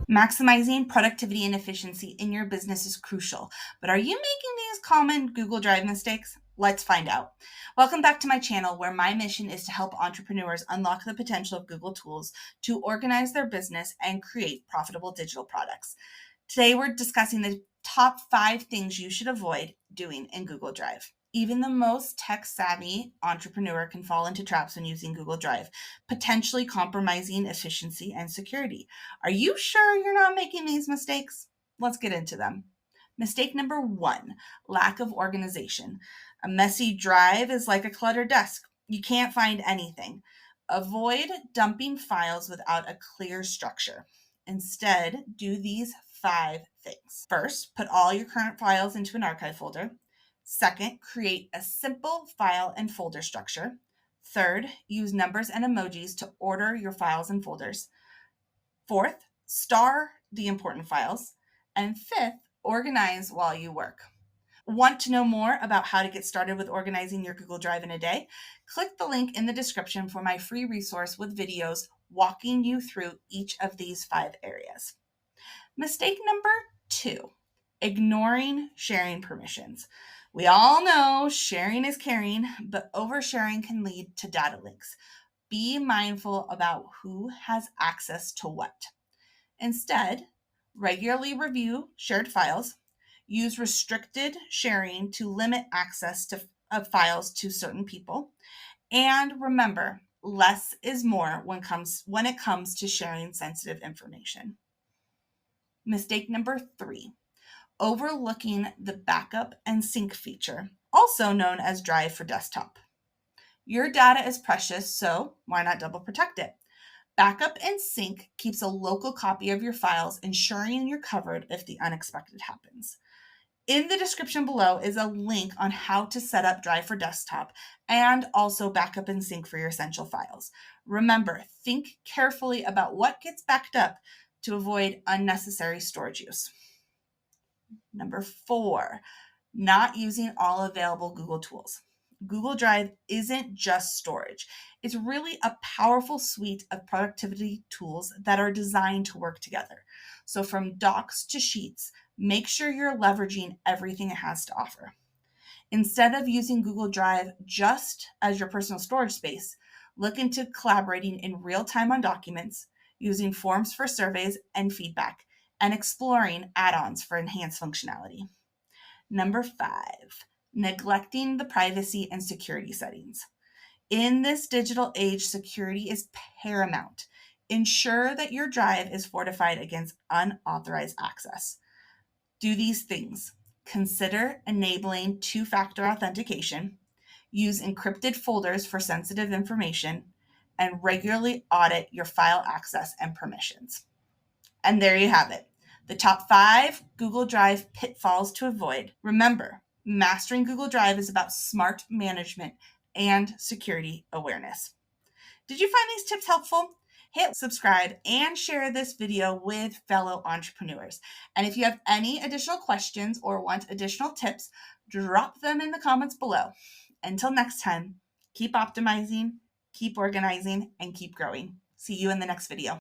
Maximizing productivity and efficiency in your business is crucial, but are you making these common Google Drive mistakes? Let's find out. Welcome back to my channel, where my mission is to help entrepreneurs unlock the potential of Google tools to organize their business and create profitable digital products. Today, we're discussing the top 5 things you should avoid doing in Google Drive. Even the most tech-savvy entrepreneur can fall into traps when using Google Drive, potentially compromising efficiency and security. Are you sure you're not making these mistakes? Let's get into them. Mistake number 1, lack of organization. A messy drive is like a cluttered desk. You can't find anything. Avoid dumping files without a clear structure. Instead, do these 5 things. First, put all your current files into an archive folder. Second, create a simple file and folder structure. Third, use numbers and emojis to order your files and folders. Fourth, star the important files. And fifth, organize while you work. Want to know more about how to get started with organizing your Google Drive in a day? Click the link in the description for my free resource with videos walking you through each of these 5 areas. Mistake number 2, ignoring sharing permissions. We all know sharing is caring, but oversharing can lead to data leaks. Be mindful about who has access to what. Instead, regularly review shared files. Use restricted sharing to limit access of files to certain people. And remember, less is more when it comes to sharing sensitive information. Mistake number 3, overlooking the backup and sync feature, also known as Drive for Desktop. Your data is precious, so why not double protect it? Backup and sync keeps a local copy of your files, ensuring you're covered if the unexpected happens. In the description below is a link on how to set up Drive for Desktop and also backup and sync for your essential files. Remember, think carefully about what gets backed up to avoid unnecessary storage use. Number 4, not using all available Google tools. Google Drive isn't just storage. It's really a powerful suite of productivity tools that are designed to work together. So from docs to sheets, make sure you're leveraging everything it has to offer. Instead of using Google Drive just as your personal storage space, look into collaborating in real time on documents, using forms for surveys and feedback, and exploring add-ons for enhanced functionality. Number 5, neglecting the privacy and security settings. In this digital age, security is paramount. Ensure that your drive is fortified against unauthorized access. Do these things. Consider enabling 2-factor authentication, use encrypted folders for sensitive information, and regularly audit your file access and permissions. And there you have it, the top 5 Google Drive pitfalls to avoid. Remember, mastering Google Drive is about smart management and security awareness. Did you find these tips helpful? Hit subscribe and share this video with fellow entrepreneurs. And if you have any additional questions or want additional tips, drop them in the comments below. Until next time, keep optimizing, keep organizing, and keep growing. See you in the next video.